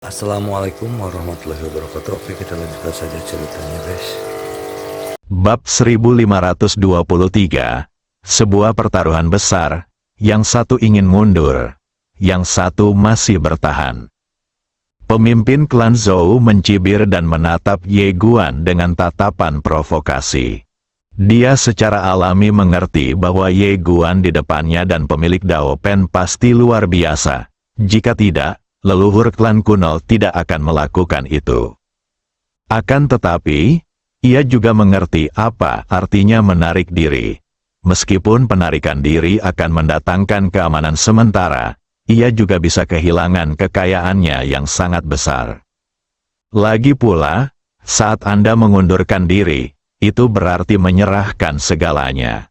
Assalamualaikum warahmatullahi wabarakatuh. Oke, kita lanjutkan saja ceritanya, guys. Bab 1523. Sebuah pertaruhan besar, yang satu ingin mundur, yang satu masih bertahan. Pemimpin klan Zhou mencibir dan menatap Ye Guan dengan tatapan provokasi. Dia secara alami mengerti bahwa Ye Guan di depannya dan pemilik Dao Pen pasti luar biasa. Jika tidak, leluhur klan kuno tidak akan melakukan itu. Akan tetapi, ia juga mengerti apa artinya menarik diri. Meskipun penarikan diri akan mendatangkan keamanan sementara, ia juga bisa kehilangan kekayaannya yang sangat besar. Lagi pula, saat Anda mengundurkan diri, itu berarti menyerahkan segalanya.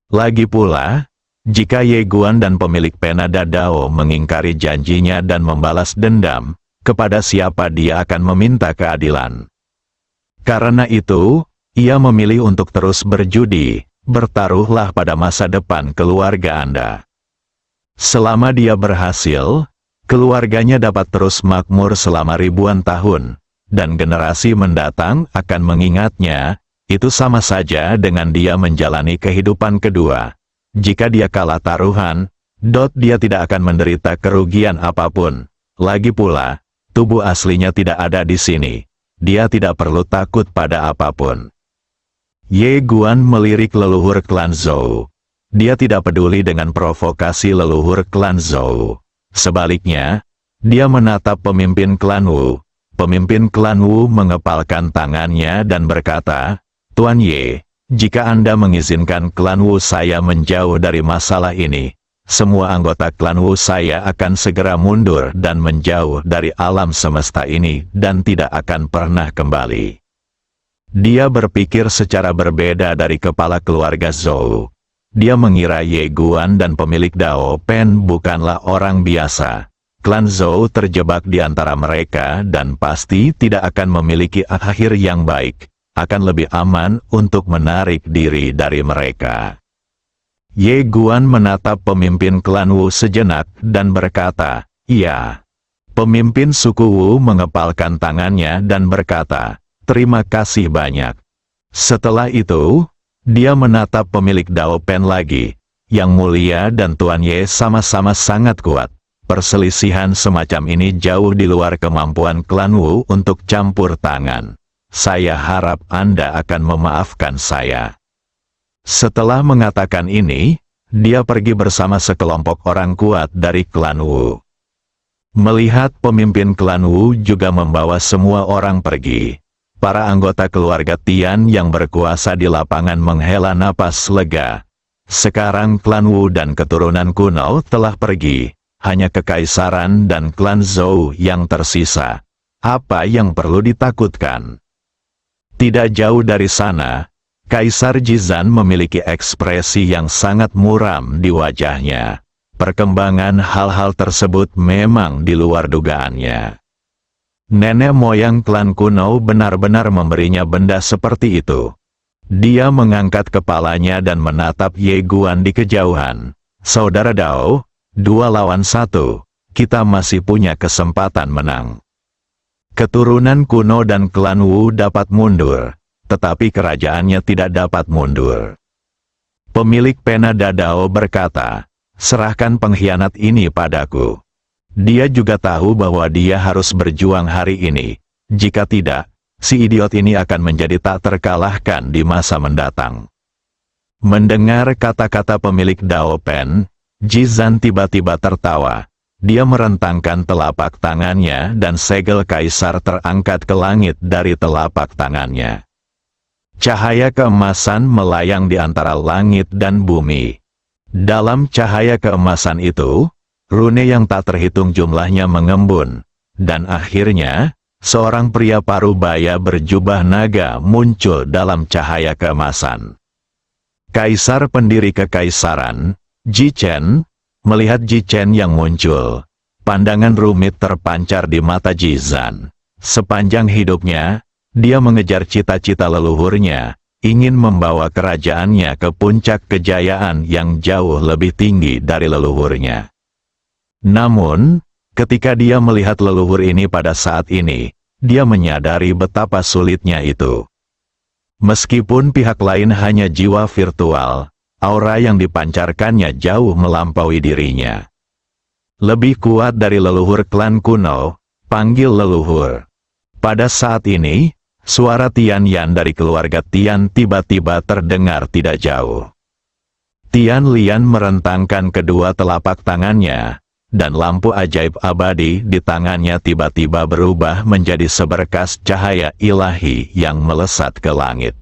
Lagi pula, jika Ye Guan dan pemilik Penada Dao mengingkari janjinya dan membalas dendam, kepada siapa dia akan meminta keadilan? Karena itu, ia memilih untuk terus berjudi, bertaruhlah pada masa depan keluarga Anda. Selama dia berhasil, keluarganya dapat terus makmur selama ribuan tahun, dan generasi mendatang akan mengingatnya, itu sama saja dengan dia menjalani kehidupan kedua. Jika dia kalah taruhan, dia tidak akan menderita kerugian apapun. Lagi pula, tubuh aslinya tidak ada di sini. Dia tidak perlu takut pada apapun. Ye Guan melirik leluhur klan Zhou. Dia tidak peduli dengan provokasi leluhur klan Zhou. Sebaliknya, dia menatap pemimpin klan Wu. Pemimpin klan Wu mengepalkan tangannya dan berkata, "Tuan Ye, jika Anda mengizinkan klan Wu saya menjauh dari masalah ini, semua anggota klan Wu saya akan segera mundur dan menjauh dari alam semesta ini dan tidak akan pernah kembali." Dia berpikir secara berbeda dari kepala keluarga Zhou. Dia mengira Ye Guan dan pemilik Dao Pen bukanlah orang biasa. Klan Zhou terjebak di antara mereka dan pasti tidak akan memiliki akhir yang baik. Akan lebih aman untuk menarik diri dari mereka. Ye Guan menatap pemimpin klan Wu sejenak dan berkata, "Iya." Pemimpin suku Wu mengepalkan tangannya dan berkata, "Terima kasih banyak." Setelah itu, dia menatap pemilik Dao Pen lagi. Yang mulia dan Tuan Ye sama-sama sangat kuat. Perselisihan semacam ini jauh di luar kemampuan klan Wu untuk campur tangan. Saya harap Anda akan memaafkan saya. Setelah mengatakan ini, dia pergi bersama sekelompok orang kuat dari klan Wu. Melihat pemimpin klan Wu juga membawa semua orang pergi. Para anggota keluarga Tian yang berkuasa di lapangan menghela napas lega. Sekarang klan Wu dan keturunan kuno telah pergi. Hanya kekaisaran dan klan Zhou yang tersisa. Apa yang perlu ditakutkan? Tidak jauh dari sana, Kaisar Jizan memiliki ekspresi yang sangat muram di wajahnya. Perkembangan hal-hal tersebut memang di luar dugaannya. Nenek moyang klan kuno benar-benar memberinya benda seperti itu. Dia mengangkat kepalanya dan menatap Ye Guan di kejauhan. "Saudara Dao, 2 lawan 1, kita masih punya kesempatan menang." Keturunan kuno dan klan Wu dapat mundur, tetapi kerajaannya tidak dapat mundur. Pemilik Penada Dao berkata, "Serahkan pengkhianat ini padaku." Dia juga tahu bahwa dia harus berjuang hari ini. Jika tidak, si idiot ini akan menjadi tak terkalahkan di masa mendatang. Mendengar kata-kata pemilik Dao Pen, Jizan tiba-tiba tertawa. Dia merentangkan telapak tangannya dan segel kaisar terangkat ke langit dari telapak tangannya. Cahaya keemasan melayang di antara langit dan bumi. Dalam cahaya keemasan itu, rune yang tak terhitung jumlahnya mengembun, dan akhirnya, seorang pria parubaya berjubah naga muncul dalam cahaya keemasan. Kaisar pendiri kekaisaran, Ji Chen, melihat Ji Chen yang muncul, pandangan rumit terpancar di mata Jizan. Sepanjang hidupnya, dia mengejar cita-cita leluhurnya, ingin membawa kerajaannya ke puncak kejayaan yang jauh lebih tinggi dari leluhurnya. Namun, Ketika dia melihat leluhur ini pada saat ini, dia menyadari betapa sulitnya itu. Meskipun pihak lain hanya jiwa virtual, aura yang dipancarkannya jauh melampaui dirinya. Lebih kuat dari leluhur klan kuno, panggil leluhur. Pada saat ini, suara Tian Yan dari keluarga Tian tiba-tiba terdengar tidak jauh. Tian Lian merentangkan kedua telapak tangannya, dan lampu ajaib abadi di tangannya tiba-tiba berubah menjadi seberkas cahaya ilahi yang melesat ke langit.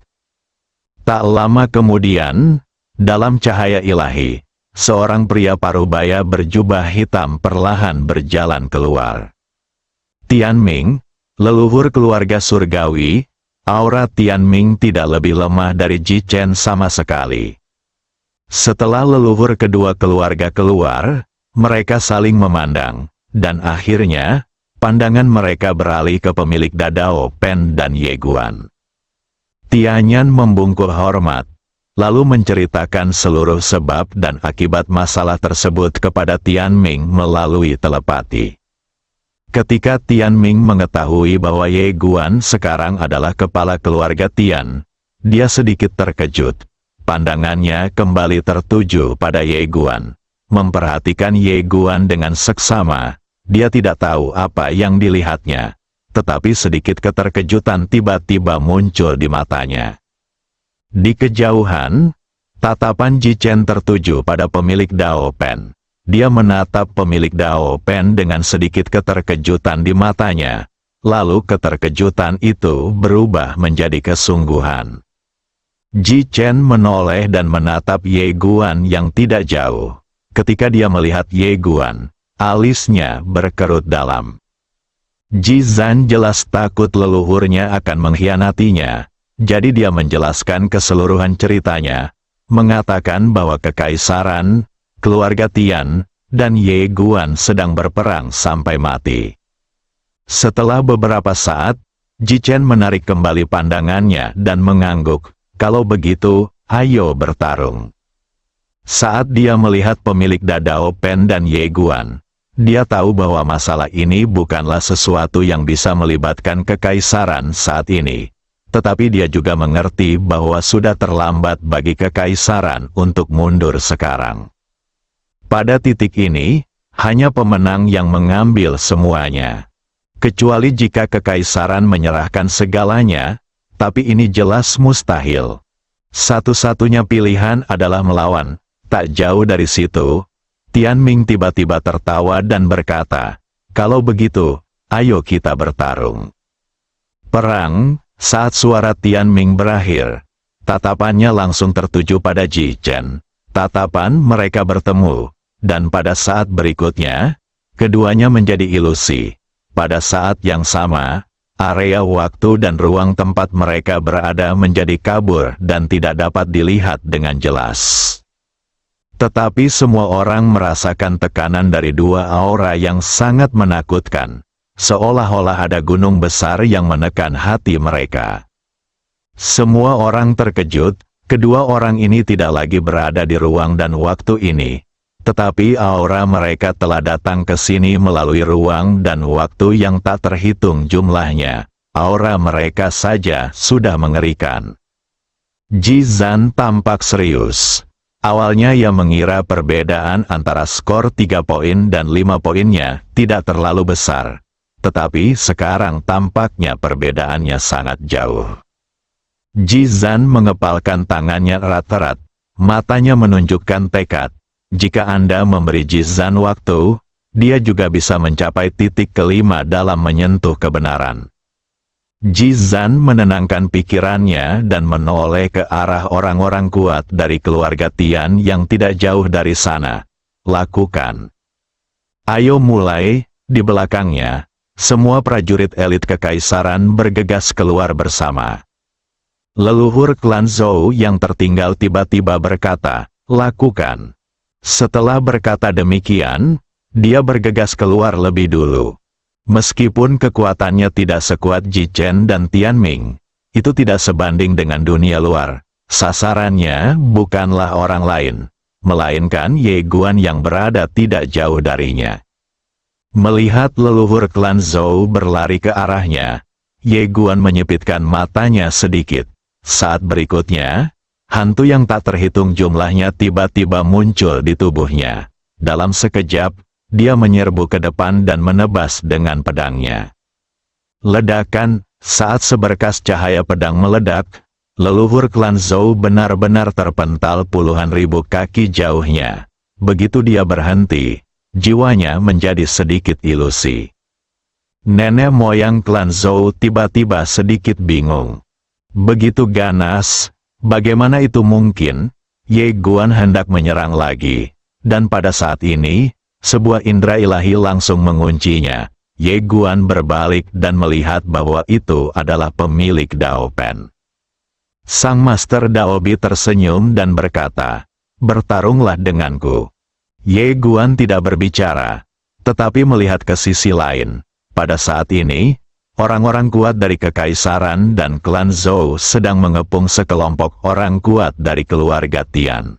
Tak lama kemudian, dalam cahaya ilahi, seorang pria parubaya berjubah hitam perlahan berjalan keluar. Tianming, leluhur keluarga surgawi, aura Tianming tidak lebih lemah dari Ji Chen sama sekali. Setelah leluhur kedua keluarga keluar, mereka saling memandang, dan akhirnya, pandangan mereka beralih ke pemilik Dadao Pen dan Ye Guan. Tianyan membungkuk hormat, lalu menceritakan seluruh sebab dan akibat masalah tersebut kepada Tianming melalui telepati. Ketika Tianming mengetahui bahwa Ye Guan sekarang adalah kepala keluarga Tian, dia sedikit terkejut. Pandangannya kembali tertuju pada Ye Guan. Memperhatikan Ye Guan dengan seksama, dia tidak tahu apa yang dilihatnya. Tetapi sedikit keterkejutan tiba-tiba muncul di matanya. Di kejauhan, tatapan Ji Chen tertuju pada pemilik Dao Pen. Dia menatap pemilik Dao Pen dengan sedikit keterkejutan di matanya. Lalu keterkejutan itu berubah menjadi kesungguhan. Ji Chen menoleh dan menatap Ye Guan yang tidak jauh. Ketika dia melihat Ye Guan, alisnya berkerut dalam. Ji Zan jelas takut leluhurnya akan mengkhianatinya, jadi dia menjelaskan keseluruhan ceritanya, mengatakan bahwa kekaisaran, keluarga Tian, dan Ye Guan sedang berperang sampai mati. Setelah beberapa saat, Ji Chen menarik kembali pandangannya dan mengangguk. Kalau begitu, ayo bertarung. Saat dia melihat pemilik Dadao Pen dan Ye Guan, dia tahu bahwa masalah ini bukanlah sesuatu yang bisa melibatkan kekaisaran saat ini. Tetapi dia juga mengerti bahwa sudah terlambat bagi kekaisaran untuk mundur sekarang. Pada titik ini, hanya pemenang yang mengambil semuanya. Kecuali jika kekaisaran menyerahkan segalanya, tapi ini jelas mustahil. Satu-satunya pilihan adalah melawan. Tak jauh dari situ, Tianming tiba-tiba tertawa dan berkata, "Kalau begitu, ayo kita bertarung." Perang, saat suara Tianming berakhir, tatapannya langsung tertuju pada Ji Chen. Tatapan mereka bertemu, dan pada saat berikutnya, keduanya menjadi ilusi. Pada saat yang sama, area waktu dan ruang tempat mereka berada menjadi kabur dan tidak dapat dilihat dengan jelas. Tetapi semua orang merasakan tekanan dari dua aura yang sangat menakutkan, seolah-olah ada gunung besar yang menekan hati mereka. Semua orang terkejut, kedua orang ini tidak lagi berada di ruang dan waktu ini, tetapi aura mereka telah datang ke sini melalui ruang dan waktu yang tak terhitung jumlahnya. Aura mereka saja sudah mengerikan. Ji Zan tampak serius. Awalnya ia mengira perbedaan antara skor 3 poin dan 5 poinnya tidak terlalu besar. Tetapi sekarang tampaknya perbedaannya sangat jauh. Ji Zan mengepalkan tangannya erat-erat. Matanya menunjukkan tekad. Jika Anda memberi Ji Zan waktu, dia juga bisa mencapai titik kelima dalam menyentuh kebenaran. Ji Zan menenangkan pikirannya dan menoleh ke arah orang-orang kuat dari keluarga Tian yang tidak jauh dari sana. Lakukan. Ayo mulai, di belakangnya, semua prajurit elit kekaisaran bergegas keluar bersama. Leluhur klan Zhou yang tertinggal tiba-tiba berkata, lakukan. Setelah berkata demikian, dia bergegas keluar lebih dulu. Meskipun kekuatannya tidak sekuat Ji Chen dan Tianming, itu tidak sebanding dengan dunia luar. Sasarannya bukanlah orang lain, melainkan Ye Guan yang berada tidak jauh darinya. Melihat leluhur klan Zhou berlari ke arahnya, Ye Guan menyipitkan matanya sedikit. Saat berikutnya, hantu yang tak terhitung jumlahnya tiba-tiba muncul di tubuhnya. Dalam sekejap, dia menyerbu ke depan dan menebas dengan pedangnya. Ledakan, saat seberkas cahaya pedang meledak, leluhur klan Zhou benar-benar terpental puluhan ribu kaki jauhnya. Begitu dia berhenti, jiwanya menjadi sedikit ilusi. Nenek moyang klan Zhou tiba-tiba sedikit bingung. Begitu ganas, bagaimana itu mungkin? Ye Guan hendak menyerang lagi, dan pada saat ini, sebuah indera ilahi langsung menguncinya. Ye Guan berbalik dan melihat bahwa itu adalah pemilik Dao Pen. Sang Master Daobi tersenyum dan berkata, "Bertarunglah denganku." Ye Guan tidak berbicara, tetapi melihat ke sisi lain. Pada saat ini, orang-orang kuat dari Kekaisaran dan klan Zhou sedang mengepung sekelompok orang kuat dari keluarga Tian.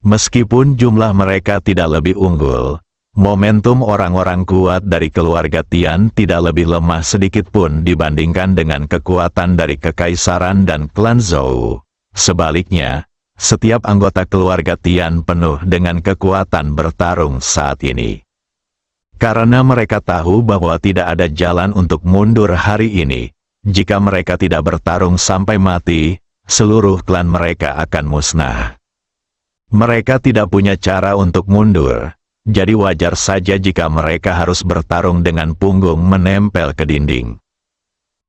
Meskipun jumlah mereka tidak lebih unggul, momentum orang-orang kuat dari keluarga Tian tidak lebih lemah sedikit pun dibandingkan dengan kekuatan dari Kekaisaran dan klan Zhou. Sebaliknya, setiap anggota keluarga Tian penuh dengan kekuatan bertarung saat ini. Karena mereka tahu bahwa tidak ada jalan untuk mundur hari ini, jika mereka tidak bertarung sampai mati, seluruh klan mereka akan musnah. Mereka tidak punya cara untuk mundur, jadi wajar saja jika mereka harus bertarung dengan punggung menempel ke dinding.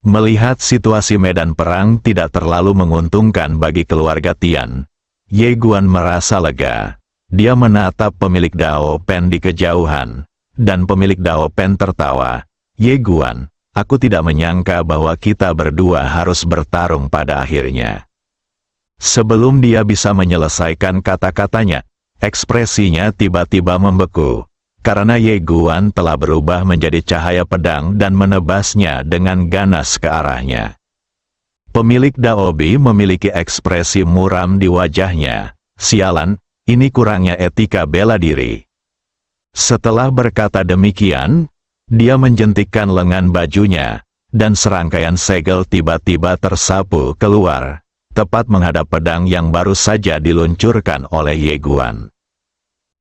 Melihat situasi medan perang tidak terlalu menguntungkan bagi keluarga Tian, Ye Guan merasa lega. Dia menatap pemilik Dao Pen di kejauhan, dan pemilik Dao Pen tertawa. "Ye Guan, aku tidak menyangka bahwa kita berdua harus bertarung pada akhirnya." Sebelum dia bisa menyelesaikan kata-katanya, ekspresinya tiba-tiba membeku, karena Ye Guan telah berubah menjadi cahaya pedang dan menebasnya dengan ganas ke arahnya. Pemilik Daobi memiliki ekspresi muram di wajahnya. Sialan, ini kurangnya etika bela diri. Setelah berkata demikian, dia menjentikkan lengan bajunya, dan serangkaian segel tiba-tiba tersapu keluar, tepat menghadap pedang yang baru saja diluncurkan oleh Ye Guan.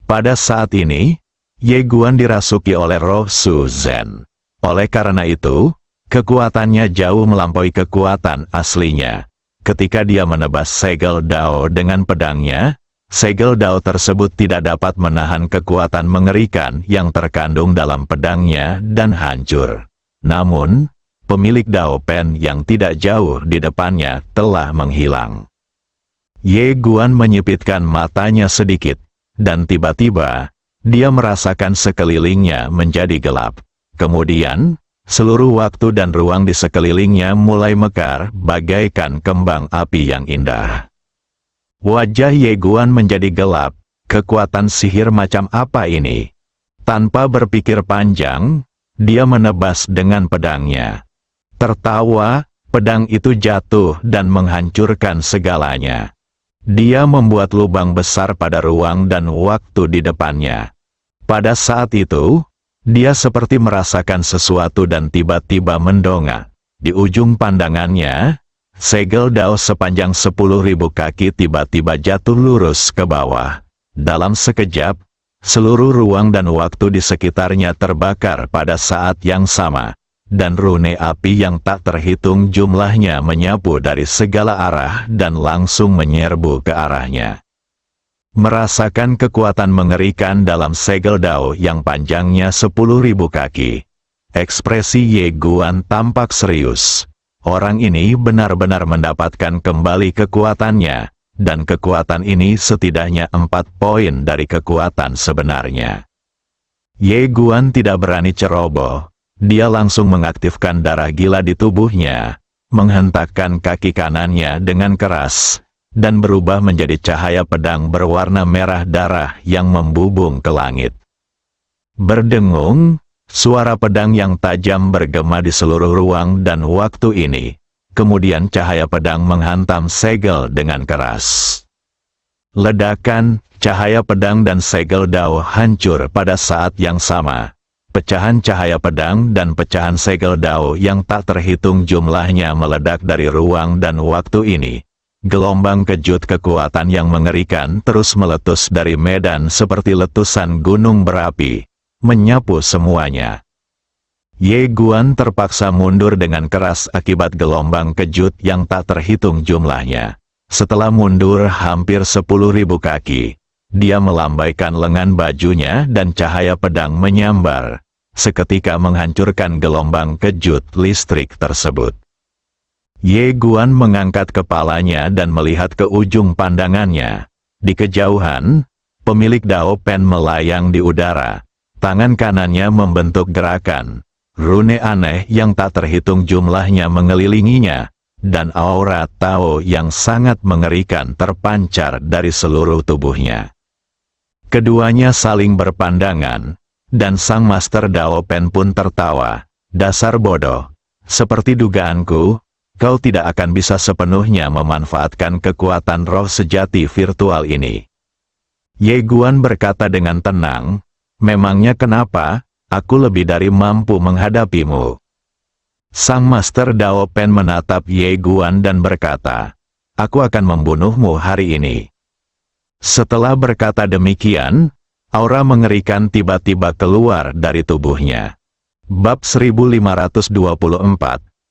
Pada saat ini, Ye Guan dirasuki oleh roh Su Zhen. Oleh karena itu, kekuatannya jauh melampaui kekuatan aslinya. Ketika dia menebas segel Dao dengan pedangnya, segel Dao tersebut tidak dapat menahan kekuatan mengerikan yang terkandung dalam pedangnya dan hancur. Namun, pemilik Dao Pen yang tidak jauh di depannya telah menghilang. Ye Guan menyipitkan matanya sedikit, dan tiba-tiba, dia merasakan sekelilingnya menjadi gelap. Kemudian, seluruh waktu dan ruang di sekelilingnya mulai mekar bagaikan kembang api yang indah. Wajah Ye Guan menjadi gelap. Kekuatan sihir macam apa ini? Tanpa berpikir panjang, dia menebas dengan pedangnya. Tertawa, pedang itu jatuh dan menghancurkan segalanya. Dia membuat lubang besar pada ruang dan waktu di depannya. Pada saat itu, dia seperti merasakan sesuatu dan tiba-tiba mendongak. Di ujung pandangannya, segel Dao sepanjang 10.000 kaki tiba-tiba jatuh lurus ke bawah. Dalam sekejap, seluruh ruang dan waktu di sekitarnya terbakar pada saat yang sama, dan rune api yang tak terhitung jumlahnya menyapu dari segala arah dan langsung menyerbu ke arahnya. Merasakan kekuatan mengerikan dalam segel Dao yang panjangnya 10.000 kaki. Ekspresi Ye Guan tampak serius. Orang ini benar-benar mendapatkan kembali kekuatannya, dan kekuatan ini setidaknya 4 poin dari kekuatan sebenarnya. Ye Guan tidak berani ceroboh. Dia langsung mengaktifkan darah gila di tubuhnya, menghentakkan kaki kanannya dengan keras, dan berubah menjadi cahaya pedang berwarna merah darah yang membubung ke langit. Berdengung, suara pedang yang tajam bergema di seluruh ruang dan waktu ini. Kemudian cahaya pedang menghantam segel dengan keras. Ledakan, cahaya pedang dan segel Dao hancur pada saat yang sama. Pecahan cahaya pedang dan pecahan segel Dao yang tak terhitung jumlahnya meledak dari ruang dan waktu ini. Gelombang kejut kekuatan yang mengerikan terus meletus dari medan seperti letusan gunung berapi, menyapu semuanya. Ye Guan terpaksa mundur dengan keras akibat gelombang kejut yang tak terhitung jumlahnya. Setelah mundur hampir 10.000 kaki, dia melambaikan lengan bajunya dan cahaya pedang menyambar, seketika menghancurkan gelombang kejut listrik tersebut. Ye Guan mengangkat kepalanya dan melihat ke ujung pandangannya. Di kejauhan, pemilik Dao Pen melayang di udara. Tangan kanannya membentuk gerakan. Rune aneh yang tak terhitung jumlahnya mengelilinginya, dan aura Tao yang sangat mengerikan terpancar dari seluruh tubuhnya. Keduanya saling berpandangan, dan sang Master Dao Pen pun tertawa. Dasar bodoh, seperti dugaanku, kau tidak akan bisa sepenuhnya memanfaatkan kekuatan roh sejati virtual ini. Ye Guan berkata dengan tenang, memangnya kenapa, aku lebih dari mampu menghadapimu. Sang Master Dao Pen menatap Ye Guan dan berkata, aku akan membunuhmu hari ini. Setelah berkata demikian, aura mengerikan tiba-tiba keluar dari tubuhnya. Bab 1524,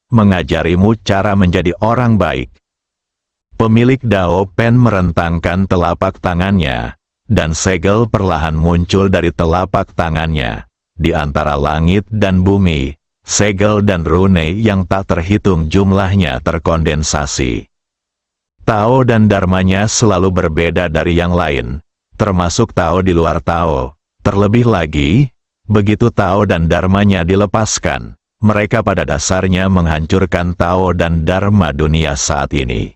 mengajarimu cara menjadi orang baik. Pemilik Dao Pen merentangkan telapak tangannya, dan segel perlahan muncul dari telapak tangannya. Di antara langit dan bumi, segel dan rune yang tak terhitung jumlahnya terkondensasi. Tao dan dharmanya selalu berbeda dari yang lain, termasuk Tao di luar Tao. Terlebih lagi, begitu Tao dan dharmanya dilepaskan, mereka pada dasarnya menghancurkan Tao dan Dharma dunia saat ini.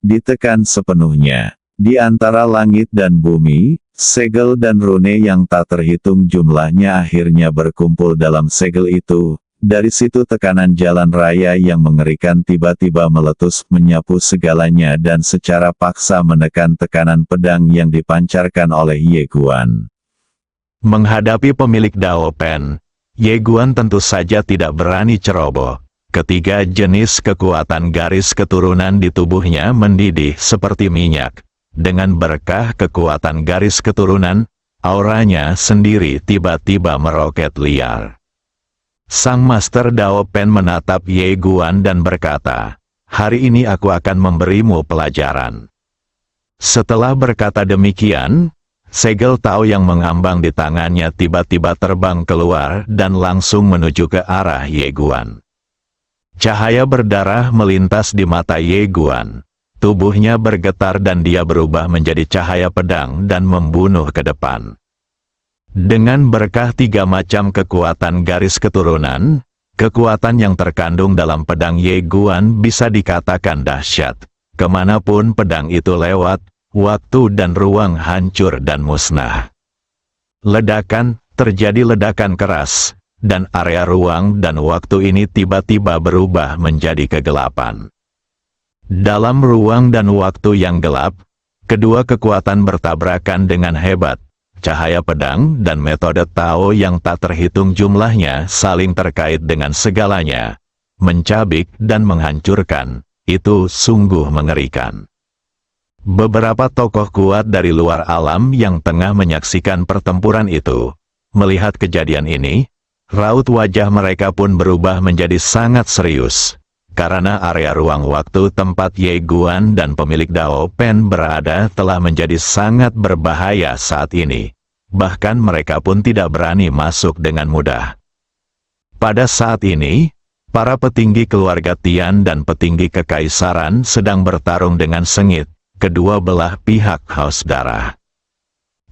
Ditekan sepenuhnya. Di antara langit dan bumi, segel dan rune yang tak terhitung jumlahnya akhirnya berkumpul dalam segel itu. Dari situ tekanan jalan raya yang mengerikan tiba-tiba meletus menyapu segalanya dan secara paksa menekan tekanan pedang yang dipancarkan oleh Ye Guan. Menghadapi pemilik Dao Pen, Ye Guan tentu saja tidak berani ceroboh. Ketiga jenis kekuatan garis keturunan di tubuhnya mendidih seperti minyak. Dengan berkah kekuatan garis keturunan, auranya sendiri tiba-tiba meroket liar. Sang Master Dao Pen menatap Ye Guan dan berkata, hari ini aku akan memberimu pelajaran. Setelah berkata demikian, segel Tao yang mengambang di tangannya tiba-tiba terbang keluar dan langsung menuju ke arah Ye Guan. Cahaya berdarah melintas di mata Ye Guan. Tubuhnya bergetar dan dia berubah menjadi cahaya pedang dan membunuh ke depan. Dengan berkah 3 macam kekuatan garis keturunan, kekuatan yang terkandung dalam pedang Ye Guan bisa dikatakan dahsyat. Kemanapun pedang itu lewat, waktu dan ruang hancur dan musnah. Terjadi ledakan keras, dan area ruang dan waktu ini tiba-tiba berubah menjadi kegelapan. Dalam ruang dan waktu yang gelap, kedua kekuatan bertabrakan dengan hebat. Cahaya pedang dan metode Tao yang tak terhitung jumlahnya saling terkait dengan segalanya. Mencabik dan menghancurkan, itu sungguh mengerikan. Beberapa tokoh kuat dari luar alam yang tengah menyaksikan pertempuran itu, melihat kejadian ini, raut wajah mereka pun berubah menjadi sangat serius. Karena area ruang waktu tempat Ye Guan dan pemilik Dao Pen berada telah menjadi sangat berbahaya saat ini. Bahkan mereka pun tidak berani masuk dengan mudah. Pada saat ini, para petinggi keluarga Tian dan petinggi kekaisaran sedang bertarung dengan sengit, kedua belah pihak haus darah.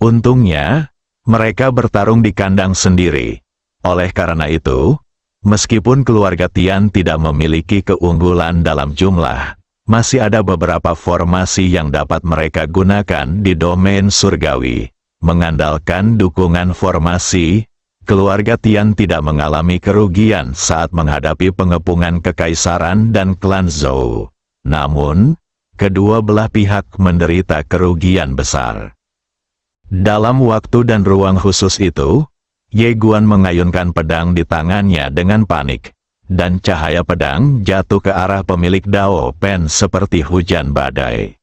Untungnya, mereka bertarung di kandang sendiri. Oleh karena itu, meskipun keluarga Tian tidak memiliki keunggulan dalam jumlah, masih ada beberapa formasi yang dapat mereka gunakan di domain surgawi. Mengandalkan dukungan formasi, keluarga Tian tidak mengalami kerugian saat menghadapi pengepungan kekaisaran dan klan Zhou. Namun, kedua belah pihak menderita kerugian besar. Dalam waktu dan ruang khusus itu, Ye Guan mengayunkan pedang di tangannya dengan panik, dan cahaya pedang jatuh ke arah pemilik Dao Pen seperti hujan badai.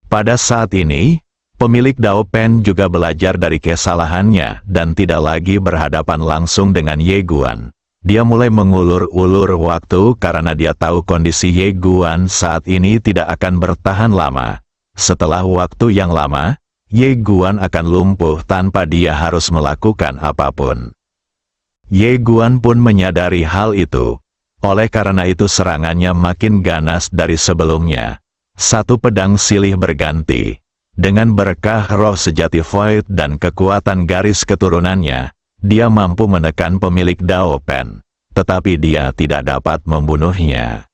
Pada saat ini, pemilik Dao Pen juga belajar dari kesalahannya dan tidak lagi berhadapan langsung dengan Ye Guan. Dia mulai mengulur-ulur waktu karena dia tahu kondisi Ye Guan saat ini tidak akan bertahan lama. Setelah waktu yang lama, Ye Guan akan lumpuh tanpa dia harus melakukan apapun. Ye Guan pun menyadari hal itu. Oleh karena itu serangannya makin ganas dari sebelumnya. Satu pedang silih berganti. Dengan berkah roh sejati Void dan kekuatan garis keturunannya, dia mampu menekan pemilik Dao Pen. Tetapi dia tidak dapat membunuhnya.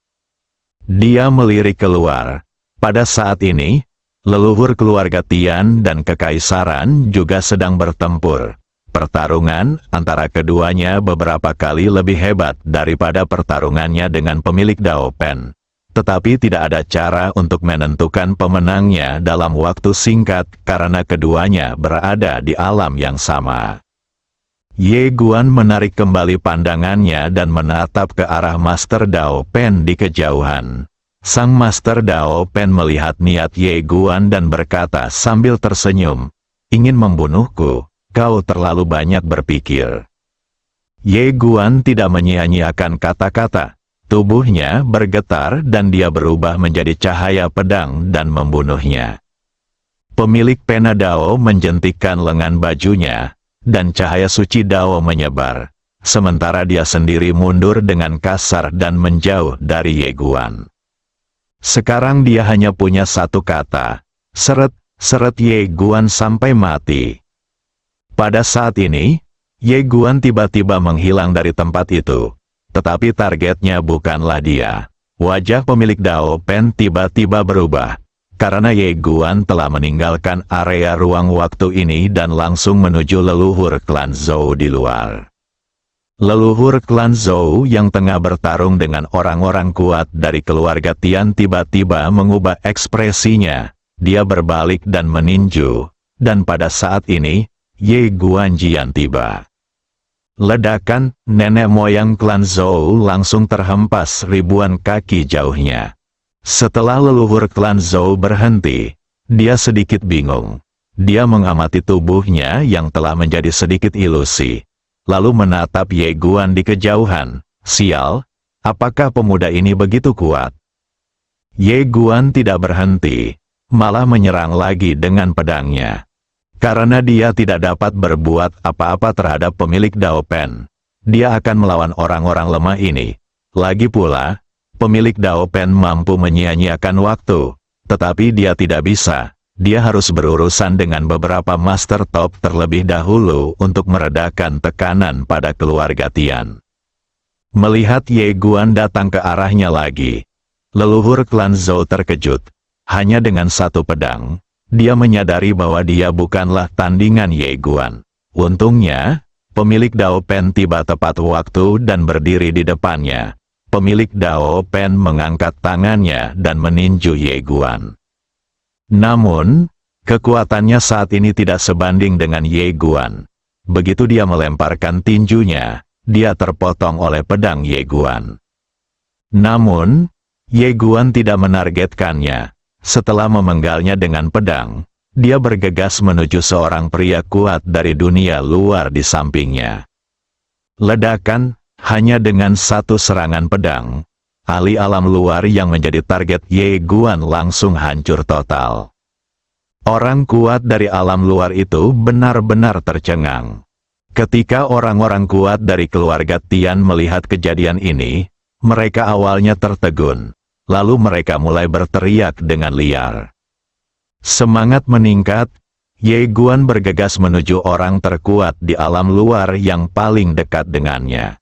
Dia melirik keluar. Pada saat ini, leluhur keluarga Tian dan kekaisaran juga sedang bertempur. Pertarungan antara keduanya beberapa kali lebih hebat daripada pertarungannya dengan pemilik Dao Pen. Tetapi tidak ada cara untuk menentukan pemenangnya dalam waktu singkat karena keduanya berada di alam yang sama. Ye Guan menarik kembali pandangannya dan menatap ke arah Master Dao Pen di kejauhan. Sang Master Dao Pen melihat niat Ye Guan dan berkata sambil tersenyum, "Ingin membunuhku, kau terlalu banyak berpikir." Ye Guan tidak menyia-nyiakan kata-kata. Tubuhnya bergetar dan dia berubah menjadi cahaya pedang dan membunuhnya. Pemilik pena Dao menjentikkan lengan bajunya, dan cahaya suci Dao menyebar. Sementara dia sendiri mundur dengan kasar dan menjauh dari Ye Guan. Sekarang dia hanya punya satu kata, seret Ye Guan sampai mati. Pada saat ini, Ye Guan tiba-tiba menghilang dari tempat itu. Tetapi targetnya bukanlah dia. Wajah pemilik Dao Pen tiba-tiba berubah. Karena Ye Guan telah meninggalkan area ruang waktu ini dan langsung menuju leluhur klan Zhou di luar. Leluhur klan Zhou yang tengah bertarung dengan orang-orang kuat dari keluarga Tian tiba-tiba mengubah ekspresinya. Dia berbalik dan meninju. Dan pada saat ini, Ye Guanjian tiba. Ledakan, nenek moyang klan Zhou langsung terhempas ribuan kaki jauhnya. Setelah leluhur klan Zhou berhenti, dia sedikit bingung. Dia mengamati tubuhnya yang telah menjadi sedikit ilusi. Lalu menatap Ye Guan di kejauhan. Sial, apakah pemuda ini begitu kuat? Ye Guan tidak berhenti, malah menyerang lagi dengan pedangnya. Karena dia tidak dapat berbuat apa-apa terhadap pemilik Dao Pen, dia akan melawan orang-orang lemah ini. Lagi pula, pemilik Dao Pen mampu menyia-nyiakan waktu, tetapi dia tidak bisa. Dia harus berurusan dengan beberapa master top terlebih dahulu untuk meredakan tekanan pada keluarga Tian. Melihat Ye Guan datang ke arahnya lagi, leluhur klan Zhou terkejut. Hanya dengan satu pedang, dia menyadari bahwa dia bukanlah tandingan Ye Guan. Untungnya, pemilik Dao Pen tiba tepat waktu dan berdiri di depannya. Pemilik Dao Pen mengangkat tangannya dan meninju Ye Guan. Namun, kekuatannya saat ini tidak sebanding dengan Ye Guan. Begitu dia melemparkan tinjunya, dia terpotong oleh pedang Ye Guan. Namun, Ye Guan tidak menargetkannya. Setelah memenggalnya dengan pedang, dia bergegas menuju seorang pria kuat dari dunia luar di sampingnya. Ledakan, hanya dengan satu serangan pedang, ahli alam luar yang menjadi target Ye Guan langsung hancur total. Orang kuat dari alam luar itu benar-benar tercengang. Ketika orang-orang kuat dari keluarga Tian melihat kejadian ini, mereka awalnya tertegun. Lalu mereka mulai berteriak dengan liar. Semangat meningkat, Ye Guan bergegas menuju orang terkuat di alam luar yang paling dekat dengannya.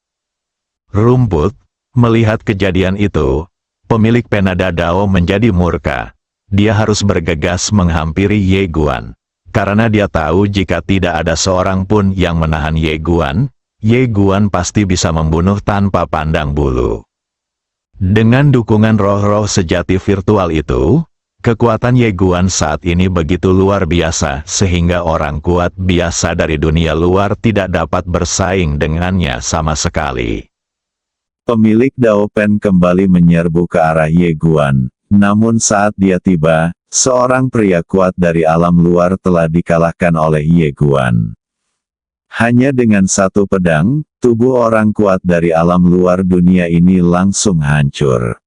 Rumput, melihat kejadian itu, pemilik Penada Dao menjadi murka. Dia harus bergegas menghampiri Ye Guan. Karena dia tahu jika tidak ada seorang pun yang menahan Ye Guan pasti bisa membunuh tanpa pandang bulu. Dengan dukungan roh-roh sejati virtual itu, Kekuatan Ye Guan saat ini begitu luar biasa sehingga orang kuat biasa dari dunia luar tidak dapat bersaing dengannya sama sekali. Pemilik Dao Pen kembali menyerbu ke arah Ye Guan, namun saat dia tiba, seorang pria kuat dari alam luar telah dikalahkan oleh Ye Guan. Hanya dengan satu pedang, tubuh orang kuat dari alam luar dunia ini langsung hancur.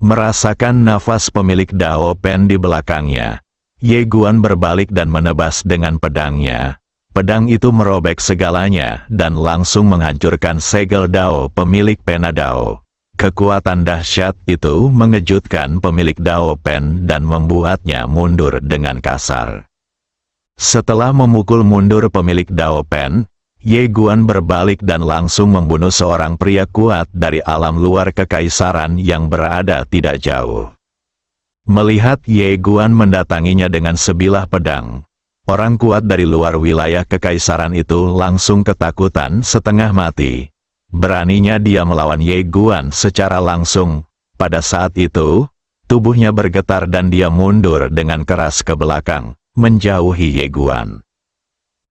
Merasakan nafas pemilik Dao Pen di belakangnya, Ye Guan berbalik dan menebas dengan pedangnya. Pedang itu merobek segalanya dan langsung menghancurkan segel Dao pemilik Pena Dao. Kekuatan dahsyat itu mengejutkan pemilik Dao Pen dan membuatnya mundur dengan kasar. Setelah memukul mundur pemilik Dao Pen, Ye Guan berbalik dan langsung membunuh seorang pria kuat dari alam luar kekaisaran yang berada tidak jauh. Melihat Ye Guan mendatanginya dengan sebilah pedang, orang kuat dari luar wilayah kekaisaran itu langsung ketakutan setengah mati. Beraninya dia melawan Ye Guan secara langsung. Pada saat itu, tubuhnya bergetar dan dia mundur dengan keras ke belakang, menjauhi Ye Guan.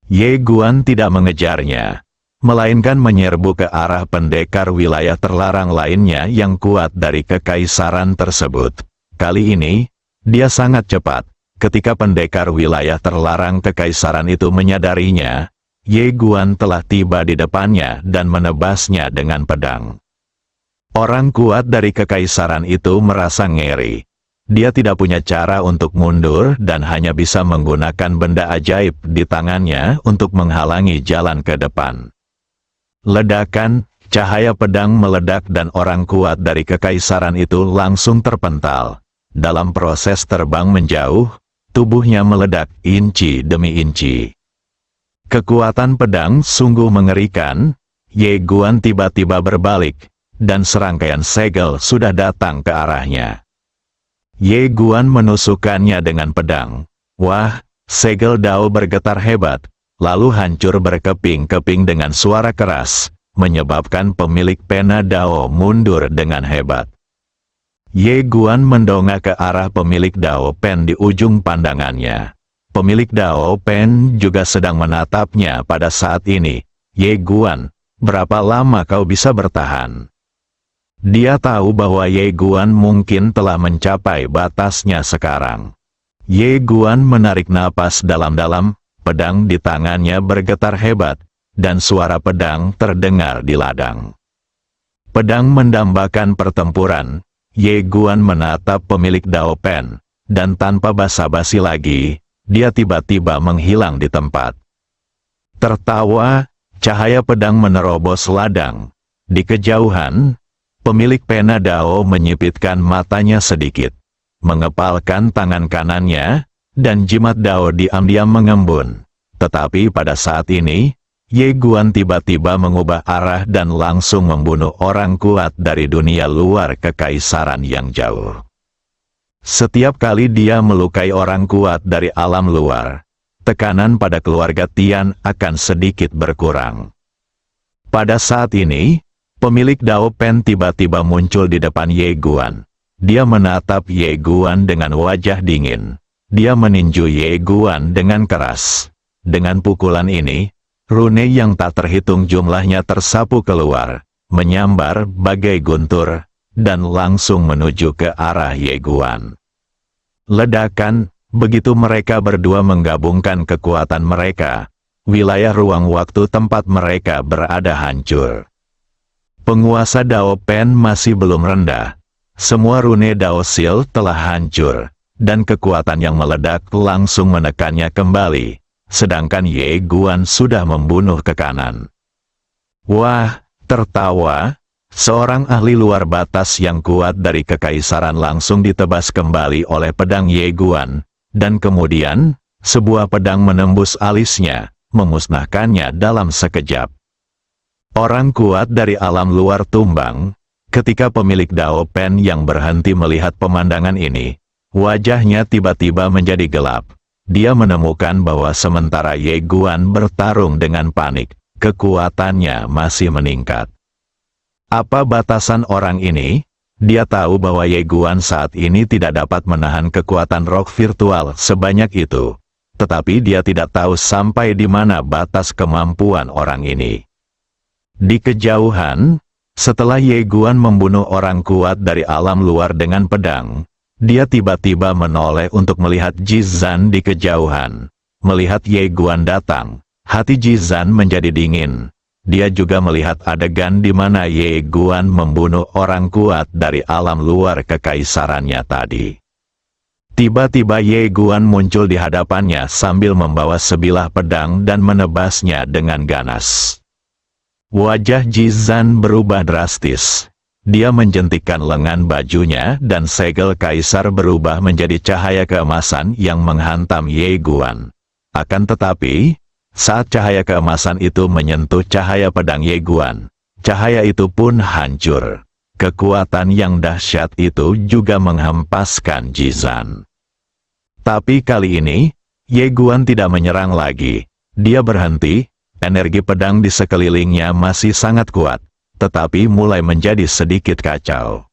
Ye Guan tidak mengejarnya, melainkan menyerbu ke arah pendekar wilayah terlarang lainnya yang kuat dari kekaisaran tersebut. Kali ini, dia sangat cepat. Ketika pendekar wilayah terlarang kekaisaran itu menyadarinya, Ye Guan telah tiba di depannya dan menebasnya dengan pedang. Orang kuat dari kekaisaran itu merasa ngeri. Dia tidak punya cara untuk mundur dan hanya bisa menggunakan benda ajaib di tangannya untuk menghalangi jalan ke depan. Ledakan, cahaya pedang meledak dan orang kuat dari kekaisaran itu langsung terpental. Dalam proses terbang menjauh, tubuhnya meledak inci demi inci. Kekuatan pedang sungguh mengerikan. Ye Guan tiba-tiba berbalik, dan serangkaian segel sudah datang ke arahnya. Ye Guan menusukkannya dengan pedang. Wah, segel Dao bergetar hebat, lalu hancur berkeping-keping dengan suara keras, menyebabkan pemilik pena Dao mundur dengan hebat. Ye Guan mendongak ke arah pemilik Dao Pen di ujung pandangannya. Pemilik Dao Pen juga sedang menatapnya pada saat ini. Ye Guan, berapa lama kau bisa bertahan? Dia tahu bahwa Ye Guan mungkin telah mencapai batasnya sekarang. Ye Guan menarik napas dalam-dalam, pedang di tangannya bergetar hebat, dan suara pedang terdengar di ladang. Pedang mendambakan pertempuran. Ye Guan menatap pemilik Dao Pen, dan tanpa basa-basi lagi, dia tiba-tiba menghilang di tempat. Tertawa, cahaya pedang menerobos ladang. Di kejauhan, pemilik pena Dao menyipitkan matanya sedikit, mengepalkan tangan kanannya, dan jimat Dao diam-diam mengembun. Tetapi pada saat ini, Ye Guan tiba-tiba mengubah arah dan langsung membunuh orang kuat dari dunia luar kekaisaran yang jauh. Setiap kali dia melukai orang kuat dari alam luar, tekanan pada keluarga Tian akan sedikit berkurang. Pada saat ini, pemilik Dao Pen tiba-tiba muncul di depan Ye Guan. Dia menatap Ye Guan dengan wajah dingin. Dia meninju Ye Guan dengan keras. Dengan pukulan ini, rune yang tak terhitung jumlahnya tersapu keluar, menyambar bagai guntur, dan langsung menuju ke arah Ye Guan. Ledakan, begitu mereka berdua menggabungkan kekuatan mereka, wilayah ruang waktu tempat mereka berada hancur. Penguasa Dao Pen masih belum rendah. Semua rune Dao Seal telah hancur, dan kekuatan yang meledak langsung menekannya kembali. Sedangkan Ye Guan sudah membunuh ke kanan. Wah, tertawa, seorang ahli luar batas yang kuat dari kekaisaran langsung ditebas kembali oleh pedang Ye Guan, dan kemudian, sebuah pedang menembus alisnya, memusnahkannya dalam sekejap. Orang kuat dari alam luar tumbang. Ketika pemilik Dao Pen yang berhenti melihat pemandangan ini, wajahnya tiba-tiba menjadi gelap. Dia menemukan bahwa sementara Ye Guan bertarung dengan panik, kekuatannya masih meningkat. Apa batasan orang ini? Dia tahu bahwa Ye Guan saat ini tidak dapat menahan kekuatan roh virtual sebanyak itu. Tetapi dia tidak tahu sampai di mana batas kemampuan orang ini. Di kejauhan, setelah Ye Guan membunuh orang kuat dari alam luar dengan pedang, dia tiba-tiba menoleh untuk melihat Ji Zan di kejauhan. Melihat Ye Guan datang, hati Ji Zan menjadi dingin. Dia juga melihat adegan di mana Ye Guan membunuh orang kuat dari alam luar kekaisarannya tadi. Tiba-tiba Ye Guan muncul di hadapannya sambil membawa sebilah pedang dan menebasnya dengan ganas. Wajah Ji Zan berubah drastis. Dia menjentikkan lengan bajunya dan segel kaisar berubah menjadi cahaya keemasan yang menghantam Ye Guan. Akan tetapi, saat cahaya keemasan itu menyentuh cahaya pedang Ye Guan, cahaya itu pun hancur. Kekuatan yang dahsyat itu juga menghempaskan Ji Zan. Tapi kali ini, Ye Guan tidak menyerang lagi. Dia berhenti, energi pedang di sekelilingnya masih sangat kuat, tetapi mulai menjadi sedikit kacau.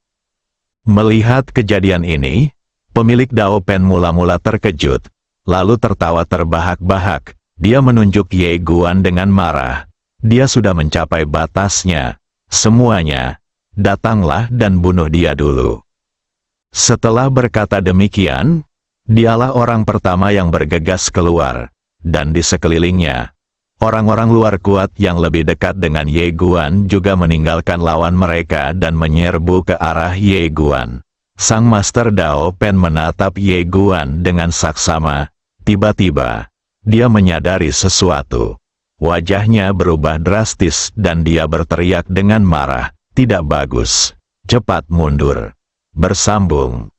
Melihat kejadian ini, pemilik Dao Pen mula-mula terkejut, lalu tertawa terbahak-bahak. Dia menunjuk Ye Guan dengan marah. Dia sudah mencapai batasnya. Semuanya, datanglah dan bunuh dia dulu. Setelah berkata demikian, dialah orang pertama yang bergegas keluar, dan di sekelilingnya, orang-orang luar kuat yang lebih dekat dengan Ye Guan juga meninggalkan lawan mereka dan menyerbu ke arah Ye Guan. Sang Master Dao Pen menatap Ye Guan dengan saksama. Tiba-tiba, dia menyadari sesuatu. Wajahnya berubah drastis dan dia berteriak dengan marah, "Tidak bagus. Cepat mundur." Bersambung.